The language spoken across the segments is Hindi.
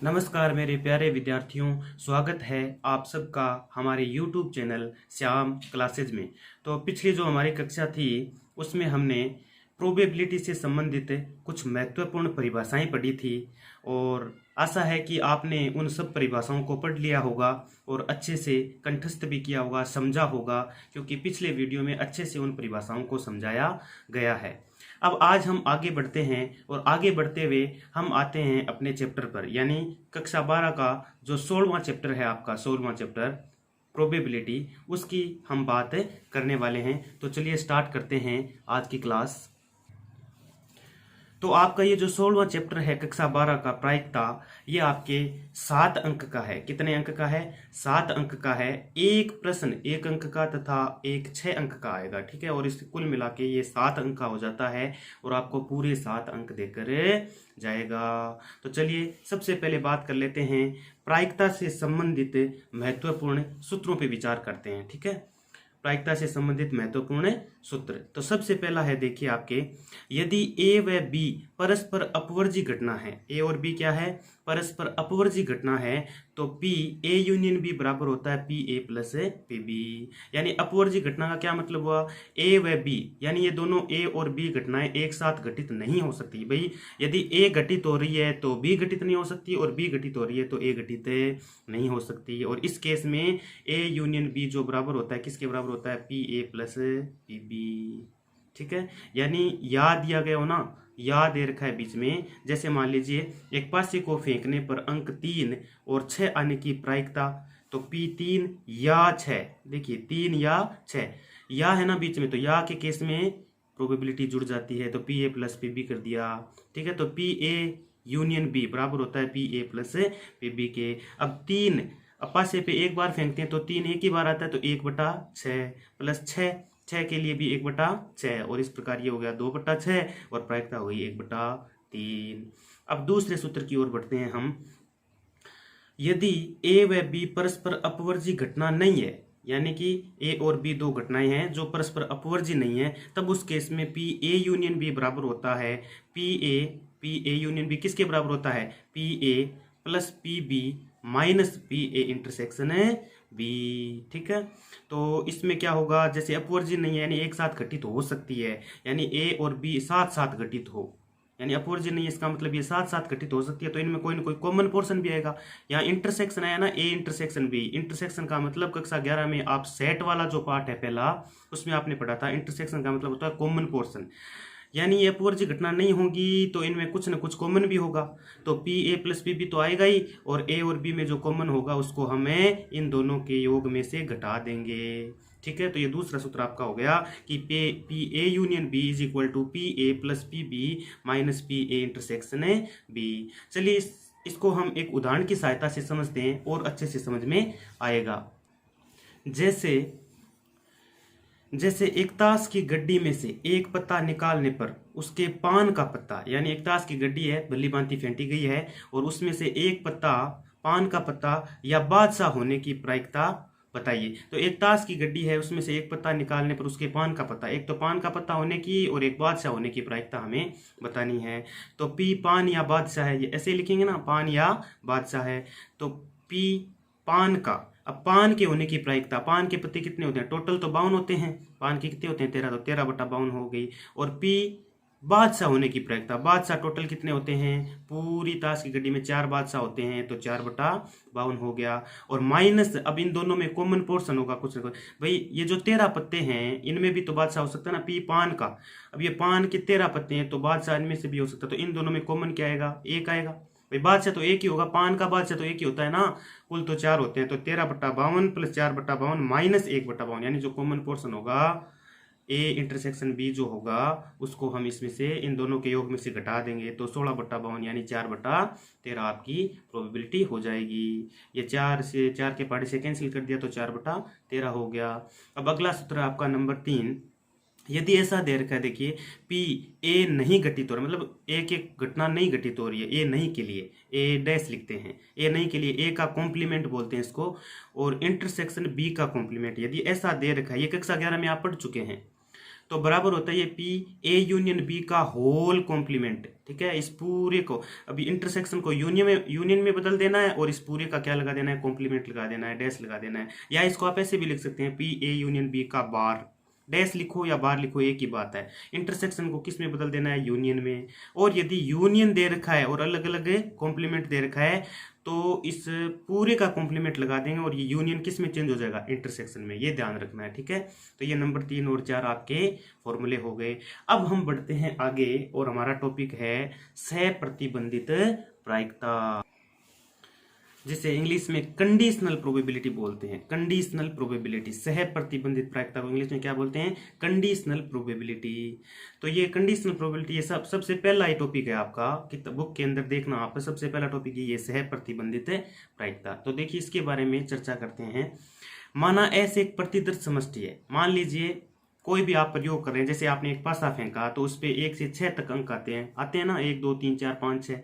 नमस्कार मेरे प्यारे विद्यार्थियों, स्वागत है आप सबका हमारे YouTube चैनल श्याम क्लासेज में। तो पिछली जो हमारी कक्षा थी उसमें हमने प्रोबेबिलिटी से संबंधित कुछ महत्वपूर्ण परिभाषाएं पढ़ी थी और आशा है कि आपने उन सब परिभाषाओं को पढ़ लिया होगा और अच्छे से कंठस्थ भी किया होगा, समझा होगा, क्योंकि पिछले वीडियो में अच्छे से उन परिभाषाओं को समझाया गया है। अब आज हम आगे बढ़ते हैं और आगे बढ़ते हुए हम आते हैं अपने चैप्टर पर, यानी कक्षा 12 का जो 16वां चैप्टर है, आपका 16वां चैप्टर प्रोबेबिलिटी, उसकी हम बात करने वाले हैं। तो चलिए स्टार्ट करते हैं आज की क्लास। तो आपका ये जो 16वां चैप्टर है कक्षा 12 का प्रायिकता, ये आपके 7 अंक का है। कितने अंक का है? 7 अंक का है। एक प्रश्न 1 अंक का तथा एक 6 अंक का आएगा, ठीक है। और इस कुल मिला के ये 7 अंक का हो जाता है और आपको पूरे 7 अंक देकर जाएगा। तो चलिए सबसे पहले बात कर लेते हैं, प्रायिकता से संबंधित महत्वपूर्ण सूत्रों पर विचार करते हैं, ठीक है। प्रायिकता से संबंधित महत्वपूर्ण सूत्र। तो सबसे पहला है, देखिए आपके, यदि ए व बी परस्पर अपवर्जी घटना है, ए और बी क्या है? परस्पर अपवर्जी घटना है, तो पी ए यूनियन बी बराबर होता है P A plus P B. यानी अपवर्जी घटना का क्या मतलब हुआ? ए व बी, यानी ये दोनों ए और बी घटनाएं एक साथ घटित नहीं हो सकती। भाई यदि ए घटित हो रही है तो बी घटित नहीं हो सकती, और बी घटित हो रही है तो ए घटित नहीं हो सकती। और इस केस में ए यूनियन बी जो बराबर होता है, किसके बराबर होता है? P A plus P B, ठीक है। यानी या दिया गया हो ना, या दे रखा है बीच में। जैसे मान लीजिए एक पासे को फेंकने पर अंक 3 और 6 आने की प्रायिकता, तो P3 या 6, देखिए 3 या 6, या है ना बीच में, तो या के केस में प्रोबेबिलिटी जुड़ जाती है, तो P A plus P B कर दिया, ठीक है। तो पी ए यूनियन बी बराबर होता है P A plus P B के। अब 3 अपासे पे एक बार फेंकते हैं तो 3 एक ही बार आता है, तो 1/6 प्लस 6 के लिए भी 1/6, और इस प्रकार ये हो गया 2/6 और प्रायिकता हो गई 1/3। अब दूसरे सूत्र की ओर बढ़ते हैं हम। यदि ए व बी परस्पर अपवर्जी घटना नहीं है, यानी कि ए और बी दो घटनाएं हैं जो परस्पर अपवर्जी नहीं है, तब उस केस में पी ए यूनियन बी बराबर होता है पी ए यूनियन बी किसके बराबर होता है? P A plus P B minus P A intersection B, ठीक है। तो इसमें क्या होगा? जैसे अपवर्जी नहीं है, यानी एक साथ घटित हो सकती है, यानी ए और बी साथ साथ घटित हो, यानी अपवर्जी नहीं है, इसका मतलब ये साथ साथ घटित हो सकती है, तो इनमें कोई ना कोई कॉमन पोर्शन भी आएगा। यहाँ इंटरसेक्शन आया ना, ए इंटरसेक्शन बी। इंटरसेक्शन का मतलब कक्षा 11 में आप सेट वाला जो पार्ट है पहला, उसमें आपने पढ़ा था, इंटरसेक्शन का मतलब होता है कॉमन पोर्शन। यानी ये अपवर्जी घटना नहीं होगी तो इनमें कुछ न कुछ कॉमन भी होगा, तो P A plus P B तो आएगा ही, और ए और बी में जो कॉमन होगा उसको हमें इन दोनों के योग में से घटा देंगे, ठीक है। तो ये दूसरा सूत्र आपका हो गया कि P A union B is equal to P A plus P B minus P A intersection B. चलिए इसको हम एक उदाहरण की सहायता से समझते हैं और अच्छे से समझ में आएगा। जैसे एक ताश की गड्डी में से एक पत्ता निकालने पर उसके पान का पत्ता, यानी एक ताश की गड्डी है, भली भांति फेंटी गई है, और उसमें से एक पत्ता पान का पत्ता या बादशाह होने की प्रायिकता बताइए। तो एक ताश की गड्डी है, उसमें से एक पत्ता निकालने पर उसके पान का पत्ता, एक तो पान का पत्ता होने की और एक बादशाह होने की प्रायिकता हमें बतानी है। तो पी पान या बादशाह है, ये ऐसे लिखेंगे ना, पान या बादशाह है। तो पी पान का, अब पान के होने की प्रायिकता, पान के पत्ते कितने होते हैं? टोटल तो 52 होते हैं, पान के कितने होते हैं? 13, तो 13/52 हो गई। और पी बादशाह होने की प्रायिकता, बादशाह टोटल कितने होते हैं? पूरी ताश की गड्डी में 4 बादशाह होते हैं, तो 4/52 हो गया। और माइनस, अब इन दोनों में कॉमन पोर्शन होगा कुछ ना कुछ। भाई ये जो 13 पत्ते हैं इनमें भी तो बादशाह हो सकता है ना, पी पान का। अब ये पान के 13 पत्ते हैं तो बादशाह इनमें से भी हो सकता है, तो इन दोनों में कॉमन क्या आएगा? एक आएगा। भाई बादशाह तो एक ही होगा, पान का बादशाह तो एक ही होता है ना, कुल तो 4 होते हैं, तो 13/52 प्लस 4/52 माइनस 1/52, यानी जो कॉमन पोर्शन होगा ए इंटरसेक्शन बी जो होगा उसको हम इसमें से इन दोनों के योग में से घटा देंगे, तो 16/52 यानी 4/13 आपकी प्रोबेबिलिटी हो जाएगी। ये 4 से 4 के पार्ट से कैंसिल कर दिया तो 4/13 हो गया। अब अगला सूत्र आपका नंबर 3। यदि ऐसा दे रखा है, देखिए पी ए नहीं घटित हो रहा, मतलब ए की घटना नहीं घटित हो रही है, ए नहीं के लिए ए डैश लिखते हैं, ए नहीं के लिए ए का कॉम्प्लीमेंट बोलते हैं इसको, और इंटरसेक्शन बी का कॉम्प्लीमेंट, यदि ऐसा दे रखा है, ये कक्षा 11 में आप पढ़ चुके हैं। तो बराबर होता है ये पी ए यूनियन बी का होल कॉम्प्लीमेंट। ठीक है, इस पूरे को अभी इंटरसेक्शन को यूनियन में बदल देना है और इस पूरे का क्या लगा देना है, कॉम्प्लीमेंट लगा देना है, डैश लगा देना है। या इसको आप ऐसे भी लिख सकते हैं, पी ए यूनियन बी का बार, डैश लिखो या बार लिखो एक ही बात है। इंटरसेक्शन को किस में बदल देना है, यूनियन में। और यदि यूनियन दे रखा है और अलग अलग कॉम्प्लीमेंट दे रखा है तो इस पूरे का कॉम्प्लीमेंट लगा देंगे और ये यूनियन किस में चेंज हो जाएगा, इंटरसेक्शन में। ये ध्यान रखना है। ठीक है, तो ये नंबर 3 और 4 आपके फॉर्मूले हो गए। अब हम बढ़ते हैं आगे और हमारा टॉपिक है सह प्रतिबंधित प्रायिकता, जिसे इंग्लिश में कंडीशनल प्रोबेबिलिटी बोलते हैं। कंडीशनल प्रोबेबिलिटी, सह प्रतिबंधित प्रायिकता को इंग्लिश में क्या बोलते हैं, कंडीशनल प्रोबेबिलिटी। तो ये कंडीशनल प्रोबेबिलिटी, ये सबसे पहला ही टॉपिक है आपका बुक के अंदर। देखना आप, सबसे पहला टॉपिक ये सह प्रतिबंधित प्रायिकता। तो देखिए इसके बारे में चर्चा करते हैं। माना ऐसे एक प्रतिदर्श समष्टि है। मान लीजिए कोई भी आप प्रयोग कर रहे हैं, जैसे आपने एक पासा फेंका तो उस पर 1 से 6 तक अंक आते हैं ना, 1 2 3 4 5 6।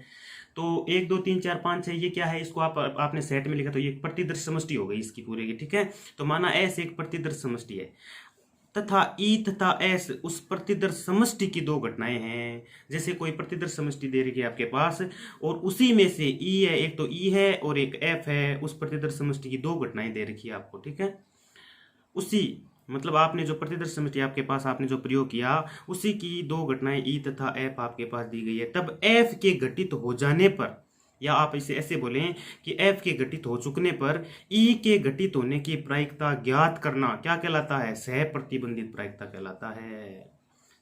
तो 1 2 3 4 5 6 ये क्या है, इसको आपने सेट में लिखा तो ये एक प्रतिदर्श समष्टि हो गई इसकी पूरे की। ठीक है, तो माना ऐसे एक प्रतिदर्श समष्टि है तथा ई तथा एस उस प्रतिदर्श समष्टि की दो घटनाएं हैं। जैसे कोई प्रतिदर्श समष्टि दे रखी है आपके पास और उसी में से ई है, एक तो ई है और एक एफ है, उस प्रतिदर्श समष्टि की दो घटनाएं दे रखी है आपको। ठीक है, उसी मतलब आपने जो प्रतिदर्श समष्टि आपके पास आपने जो प्रयोग किया उसी की दो घटनाएं ई तथा एफ आपके पास दी गई है। तब एफ के घटित हो जाने पर, या आप इसे ऐसे बोलें कि एफ के घटित हो चुकने पर ई के घटित होने की प्रायिकता ज्ञात करना क्या कहलाता है, सह प्रतिबंधित प्रायिकता कहलाता है।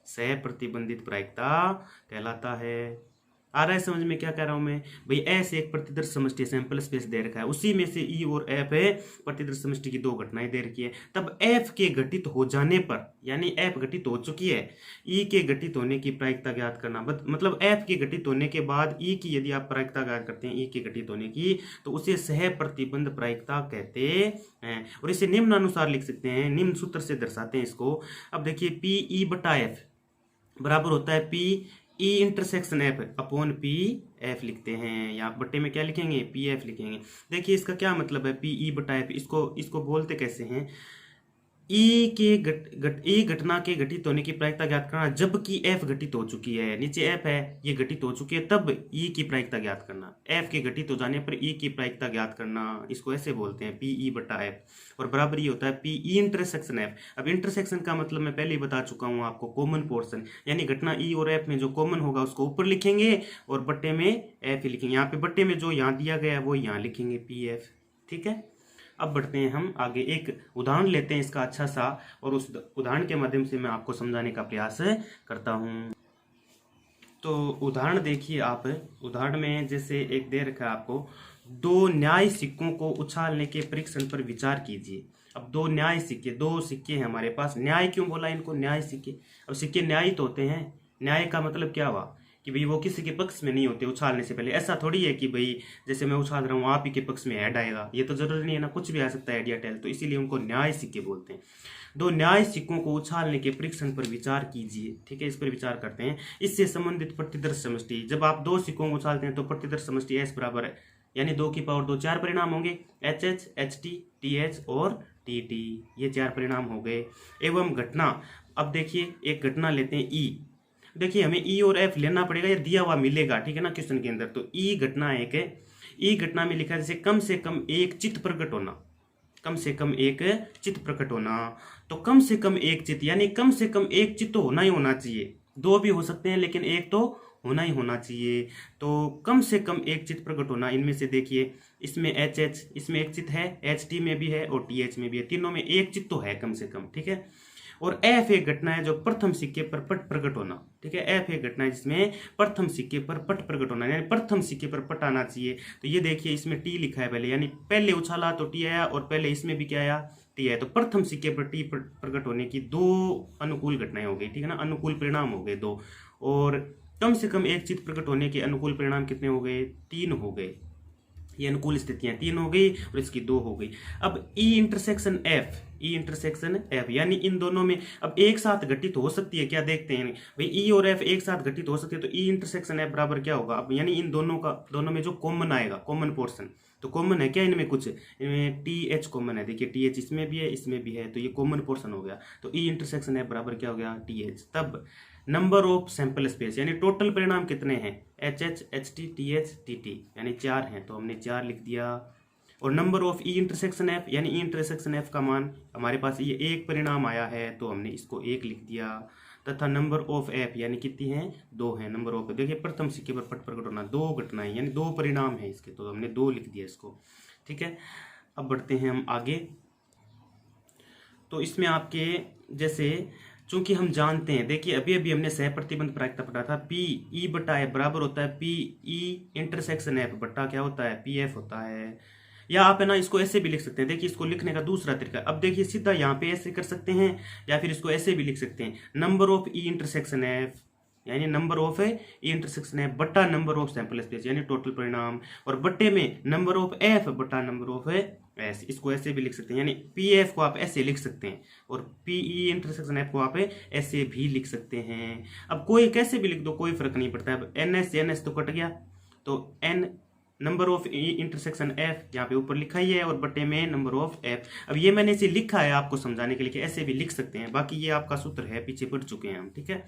सह प्रतिबंधित प्रायिकता कहलाता है। आ रहा है समझ में क्या कह रहा हूं मैं भाई, ऐसे एक प्रतिदर्श समष्टि सैंपल स्पेस दे रखा है, उसी में से ई और एफ है, प्रतिदर्श समष्टि की दो घटनाएं दे रखी है। तब एफ के घटित हो जाने पर, यानी एफ घटित हो चुकी है, ई के घटित होने की प्रायिकता ज्ञात करना। मतलब एफ के घटित होने के बाद ई की यदि आप प्रायिकता ज्ञात करते हैं ई के घटित होने की, तो उसे सह प्रतिबंध प्रायिकता कहते हैं। और इसे निम्नानुसार लिख सकते हैं, निम्न सूत्र से दर्शाते हैं इसको। अब देखिए पी ई बटा एफ बराबर होता है P E intersection F upon P F लिखते हैं, या बट्टे में क्या लिखेंगे, पी एफ लिखेंगे। देखिए इसका क्या मतलब है, पी ई बटा एफ, इसको बोलते कैसे हैं, ई के ई घटना के घटित होने की प्रायिकता ज्ञात करना जबकि एफ घटित हो चुकी है। नीचे एफ है, ये घटित हो चुकी है, तब ई की प्रायिकता ज्ञात करना। एफ के घटित हो जाने पर ई की प्रायिकता ज्ञात करना, इसको ऐसे बोलते हैं पी ई बटा एफ। और बराबर ये होता है पी ई इंटरसेक्शन एफ। अब इंटरसेक्शन का मतलब मैं पहले ही बता चुका हूँ आपको, कॉमन पोर्शन, यानी घटना ई और एफ में जो कॉमन होगा उसको ऊपर लिखेंगे और बट्टे में एफ ही लिखेंगे। यहाँ पे बट्टे में जो यहाँ दिया गया है वो यहाँ लिखेंगे पी एफ। ठीक है, अब बढ़ते हैं हम आगे, एक उदाहरण लेते हैं इसका अच्छा सा, और उस उदाहरण के माध्यम से मैं आपको समझाने का प्रयास करता हूं। तो उदाहरण देखिए आप, उदाहरण में जैसे एक दे रखा है आपको, दो न्याय सिक्कों को उछालने के परीक्षण पर विचार कीजिए। अब दो न्याय सिक्के, दो सिक्के हैं हमारे पास। न्याय क्यों बोला इनको, न्याय सिक्के। अब सिक्के न्यायित होते हैं, न्याय का मतलब क्या हुआ कि भाई वो किसी के पक्ष में नहीं होते उछालने से पहले। ऐसा थोड़ी है कि भाई जैसे मैं उछाल रहा हूँ आप ही के पक्ष में ऐड आएगा, ये तो जरूरी नहीं है ना, कुछ भी आ सकता है ऐड या टेल, तो इसीलिए उनको न्याय सिक्के बोलते हैं। दो न्याय सिक्कों को उछालने के परीक्षण पर विचार कीजिए। ठीक है, इस पर विचार करते हैं। इससे संबंधित प्रतिदर्श समष्टि, जब आप दो सिक्कों को उछालते हैं तो प्रतिदर्श समष्टि एस बराबर है, यानी 2 की पावर 2 4 परिणाम होंगे, H H, H T, T H और टी टी, ये 4 परिणाम हो गए। एवं घटना, अब देखिए एक घटना लेते हैं ई। देखिए हमें ई और एफ लेना पड़ेगा, ये दिया हुआ मिलेगा। ठीक है ना, क्वेश्चन के अंदर। तो ई घटना एक है, ई घटना में लिखा है जैसे कम से कम एक चित्त प्रकट होना, कम से कम एक चित्त प्रकट होना। तो कम से कम एक चित्त, यानी कम से कम एक चित्त तो होना ही होना चाहिए, दो भी हो सकते हैं लेकिन एक तो होना ही होना चाहिए। तो कम से कम एक चित्त प्रकट होना, इनमें से देखिए इसमें एच एच, इसमें एक चित्त है, एच टी में भी है और टी एच में भी है, तीनों में एक चित्त तो है कम से कम। ठीक है, और एफ एक घटना है जो प्रथम सिक्के पर पट प्रकट होना। ठीक है, एफ एक घटना है जिसमें प्रथम सिक्के पर पट प्रकट होना, यानी प्रथम सिक्के पर पट आना चाहिए। तो ये देखिए इसमें टी लिखा है पहले, यानी पहले उछाला तो टी आया और पहले इसमें भी क्या आया, टी आया। तो प्रथम सिक्के पर टी प्रकट होने की दो अनुकूल घटनाएं हो गई। ठीक है ना, अनुकूल परिणाम हो गए दो। और कम से कम एक चित्त प्रकट होने के अनुकूल परिणाम कितने हो गए, 3 हो गए। ये अनुकूल स्थितियां 3 हो गई और इसकी 2 हो गई। अब ई इंटरसेक्शन एफ यानी इन दोनों में अब एक साथ घटित हो सकती है क्या, देखते हैं भाई। ई और एफ एक साथ घटित हो सकती है तो ई इंटरसेक्शन एफ बराबर क्या होगा। अब यानी इन दोनों में जो कॉमन आएगा, कॉमन पोर्शन, तो कॉमन है क्या इनमें, कुछ इनमें टी एच कॉमन है, देखिए टी एच इसमें भी है इसमें भी है, तो ये कॉमन पोर्शन हो गया। तो ई इंटरसेक्शन एफ बराबर क्या हो गया, टी एच। तब नंबर ऑफ सैंपल स्पेस यानी टोटल परिणाम कितने हैं, H H H T T H T T, यानी 4 हैं तो हमने 4 लिख दिया। और number of E intersection F यानी ई इंटरसेक्शन एफ का मान हमारे पास ये एक परिणाम आया है तो हमने इसको 1 लिख दिया। तथा नंबर ऑफ एफ यानी कितनी है, 2 है। नंबर ऑफ देखिए प्रथम सिक्के पर पट प्रकट होना, 2 घटनाएं यानी 2 परिणाम है इसके, तो हमने 2 लिख दिया इसको, ठीक है। अब बढ़ते हैं हम आगे। तो इसमें आपके जैसे चूंकि हम जानते हैं, देखिए अभी अभी हमने सह प्रतिबंध प्रायिकता पढ़ा था, पी ई बटा एफ बराबर होता है पी ई इंटरसेक्शन एफ बटा क्या होता है, पी एफ होता है। या आप है ना इसको ऐसे भी लिख सकते हैं, देखिए इसको लिखने का दूसरा तरीका, अब देखिए सीधा यहाँ पे ऐसे कर सकते हैं या फिर इसको ऐसे भी लिख सकते हैं, number of E intersection F यानी number of E intersection F बटा नंबर ऑफ सैंपल स्पेस यानी टोटल परिणाम, और बट्टे में नंबर ऑफ एफ बटा नंबर ऑफ एस, इसको ऐसे भी लिख सकते हैं। यानी पी एफ को आप ऐसे लिख सकते हैं और पी ई इंटरसेक्शन एफ को आप ऐसे भी लिख सकते हैं। अब कोई कैसे भी लिख दो, कोई फर्क नहीं पड़ता है। अब एन एस तो कट गया, तो n number of intersection F यहाँ पे ऊपर लिखा ही है और बटे में नंबर ऑफ एफ। अब ये मैंने इसे लिखा है आपको समझाने के लिए कि ऐसे भी लिख सकते हैं, बाकी ये आपका सूत्र है, पीछे पढ़ चुके हैं हम, ठीक है।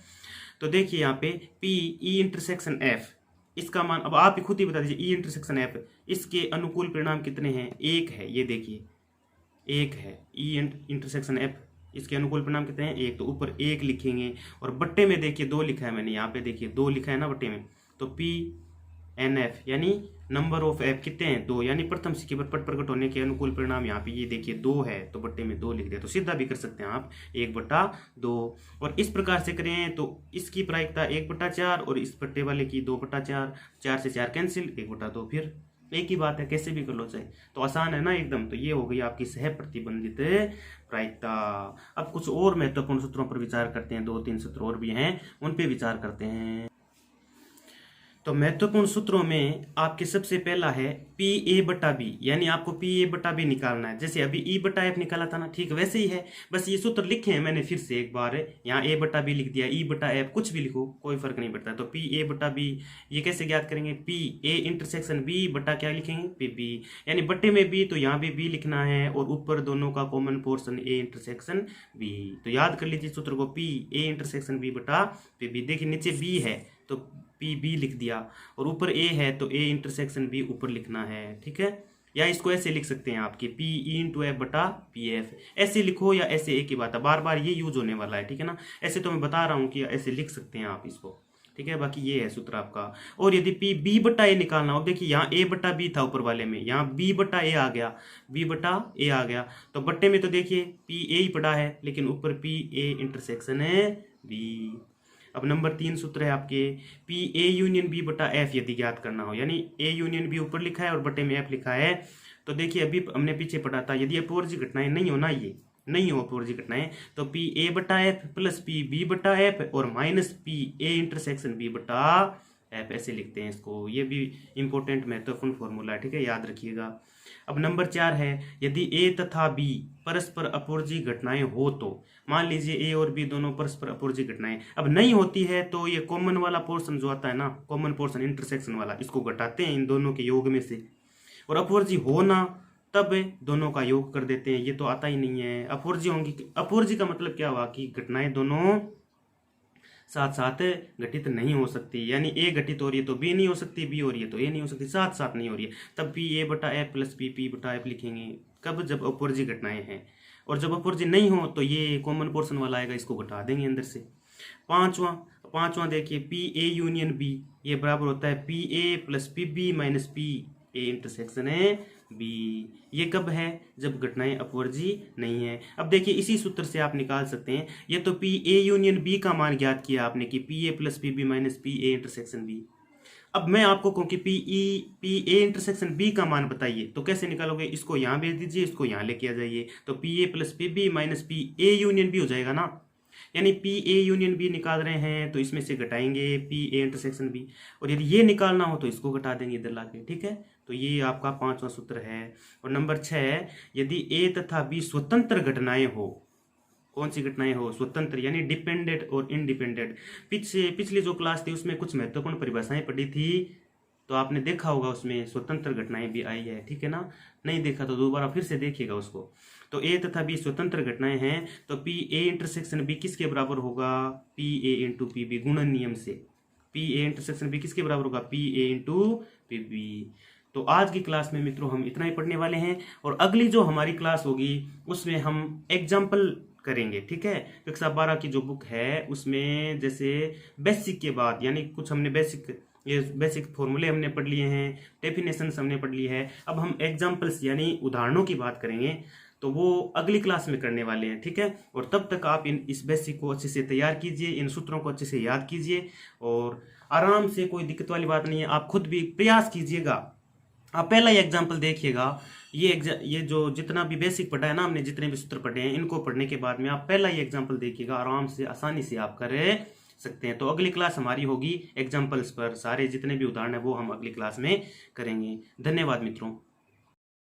तो देखिए यहाँ पे पी ई इंटरसेक्शन एफ, इसका मान अब आप खुद ही बता दीजिए, ई इंटरसेक्शन एफ इसके अनुकूल परिणाम कितने हैं, 1 है, ये देखिए 1 है। ई इंटरसेक्शन एफ इसके अनुकूल परिणाम कितने हैं, 1, तो ऊपर 1 लिखेंगे और बट्टे में देखिए 2 लिखा है मैंने, यहाँ पे देखिए 2 लिखा है ना बट्टे में, तो पी एन एफ यानी नंबर ऑफ एफ कितने हैं, 2, यानी प्रथम सिक्के पर पट प्रकट होने के अनुकूल परिणाम यहाँ पे ये देखिए 2 है तो बट्टे में 2 लिख दिया, तो सीधा भी कर सकते हैं आप 1/2। और इस प्रकार से करें तो इसकी प्रायिकता 1/4 और इस बट्टे वाले की 2/4, 4 से 4 कैंसिल, 1/2, फिर एक ही बात है, कैसे भी कर लो चाहे, तो आसान है ना एकदम। तो ये हो गई आपकी सह प्रतिबंधित प्रायिकता। अब कुछ और महत्वपूर्ण सूत्रों पर विचार करते हैं, 2-3 सूत्र और भी हैं उन पे विचार करते हैं। तो महत्वपूर्ण सूत्रों में आपके सबसे पहला है पी ए बटा बी, यानी आपको पी ए बटा बी निकालना है। जैसे अभी ई बटा एफ निकाला था ना, ठीक वैसे ही है, बस ये सूत्र लिखे हैं मैंने फिर से एक बार, यहाँ ए बटा बी लिख दिया, ई बटा एफ कुछ भी लिखो कोई फर्क नहीं पड़ता। तो पी ए बटा बी ये कैसे ज्ञात करेंगे, पी ए इंटरसेक्शन बी बटा क्या लिखेंगे, पी बी, यानी बट्टे में बी तो यहाँ भी बी लिखना है और ऊपर दोनों का common portion A intersection B. तो याद कर लीजिए सूत्र को, पी ए इंटरसेक्शन बी बटा पी बी। देखिए नीचे बी है तो पी बी लिख दिया और ऊपर ए है तो ए इंटरसेक्शन बी ऊपर लिखना है, ठीक है। या इसको ऐसे लिख सकते हैं आपकी पी ई इंटू एफ बटा पी एफ, ऐसे लिखो या ऐसे, एक ही बात है, बार बार ये यूज होने वाला है, ठीक है ना। ऐसे तो मैं बता रहा हूँ कि ऐसे लिख सकते हैं आप इसको, ठीक है। बाकी ये है सूत्र आपका। और यदि पी बी बटा ए निकालना हो, देखिए यहाँ ए बटा बी था ऊपर वाले में, यहाँ बी बटा ए आ गया, बी बटा ए आ गया, तो बट्टे में तो देखिए पी ए ही पड़ा है लेकिन ऊपर पी ए इंटरसेक्शन है बी। अब नंबर 3 सूत्र है आपके पी ए यूनियन बी बटा एफ, यदि ज्ञात करना हो, यानी ए यूनियन बी ऊपर लिखा है और बटे में एफ लिखा है। तो देखिए अभी हमने पीछे पढ़ा था, यदि अपवर्जी घटनाएं नहीं हो ना, ये नहीं हो अपवर्जी घटनाएं, तो पी ए बटा एफ प्लस पी बी बटा एफ और minus P A intersection B बटा एफ, ऐसे लिखते हैं इसको। ये भी इंपॉर्टेंट महत्वपूर्ण फॉर्मूला है, ठीक है, याद रखिएगा। अब नंबर 4 है यदि ए तथा बी परस्पर अपवर्जी घटनाएं हो, तो मान लीजिए ए और बी दोनों परस्पर अपवर्जी घटनाएं अब नहीं होती है, तो ये कॉमन वाला पोर्शन जो आता है ना, कॉमन पोर्शन इंटरसेक्शन वाला, इसको घटाते हैं इन दोनों के योग में से, और अपवर्जी हो ना तब दोनों का योग कर देते हैं, ये तो आता ही नहीं है। अपवर्जी होंगी, अपवर्जी का मतलब क्या हुआ कि घटनाएं दोनों साथ साथ घटित नहीं हो सकती, यानी ए घटित हो रही है तो बी नहीं हो सकती, बी हो रही है तो ए नहीं हो सकती, साथ साथ नहीं हो रही है, तब पी ए बटा एफ प्लस पी पी बटा एफ लिखेंगे। कब, जब अपवर्जी घटनाएं हैं। और जब अपवर्जी नहीं हो तो ये कॉमन पोर्शन वाला आएगा, इसको घटा देंगे अंदर से। पांचवा देखिए पी ए यूनियन बी, ये बराबर होता है P A plus P B minus P A intersection है बी। ये कब है, जब घटनाएं अपवर्जी नहीं है। अब देखिए इसी सूत्र से आप निकाल सकते हैं, ये तो पी ए यूनियन बी का मान ज्ञात किया आपने कि P A plus P B minus P A intersection B. अब मैं आपको कहूँ कि पी ए इंटरसेक्शन बी का मान बताइए, तो कैसे निकालोगे, इसको यहाँ भेज दीजिए, इसको यहाँ लेके आ जाइए, तो P A plus P B minus P A union B हो जाएगा ना। यानी पी ए यूनियन बी निकाल रहे हैं तो इसमें से घटाएंगे पी ए इंटरसेक्शन बी, और यदि ये निकालना हो तो इसको घटा देंगे इधर लाके। ठीक है, तो ये आपका 5वां सूत्र है। और नंबर 6, यदि ए तथा बी स्वतंत्र घटनाएं हो, कौन सी घटनाएं हो? स्वतंत्र, यानी डिपेंडेंट और इनडिपेंडेंट। पिछली जो क्लास थी उसमें कुछ महत्वपूर्ण परिभाषाएं पढ़ी थी, तो आपने देखा होगा उसमें स्वतंत्र घटनाएं भी आई है। ठीक है ना, नहीं देखा तो दोबारा फिर से देखिएगा उसको। तो ए तथा बी स्वतंत्र घटनाएं हैं, तो पी ए इंटरसेक्शन बी किसके बराबर होगा? P A into P B, गुणन नियम से। पी ए इंटरसेक्शन बी किसके बराबर होगा? P A into P B. तो आज की क्लास में मित्रों हम इतना ही पढ़ने वाले हैं, और अगली जो हमारी क्लास होगी उसमें हम एग्जाम्पल करेंगे। ठीक है, कक्षा 12 की जो बुक है उसमें जैसे बेसिक के बाद, यानी कुछ हमने बेसिक फॉर्मूले हमने पढ़ लिए हैं, डेफिनेशंस हमने पढ़ ली है, अब हम एग्जाम्पल्स यानी उदाहरणों की बात करेंगे, तो वो अगली क्लास में करने वाले हैं। ठीक है, और तब तक आप इस बेसिक को अच्छे से तैयार कीजिए, इन सूत्रों को अच्छे से याद कीजिए, और आराम से, कोई दिक्कत वाली बात नहीं है। आप खुद भी प्रयास कीजिएगा। आप पहला ही एग्जाम्पल देखिएगा, ये जो जितना भी बेसिक पढ़ा है ना हमने, जितने भी सूत्र पढ़े हैं, इनको पढ़ने के बाद में आप पहला ही एग्जाम्पल देखिएगा, आराम से आसानी से आप कर सकते हैं। तो अगली क्लास हमारी होगी एग्जाम्पल्स पर, सारे जितने भी उदाहरण है वो हम अगली क्लास में करेंगे। धन्यवाद मित्रों।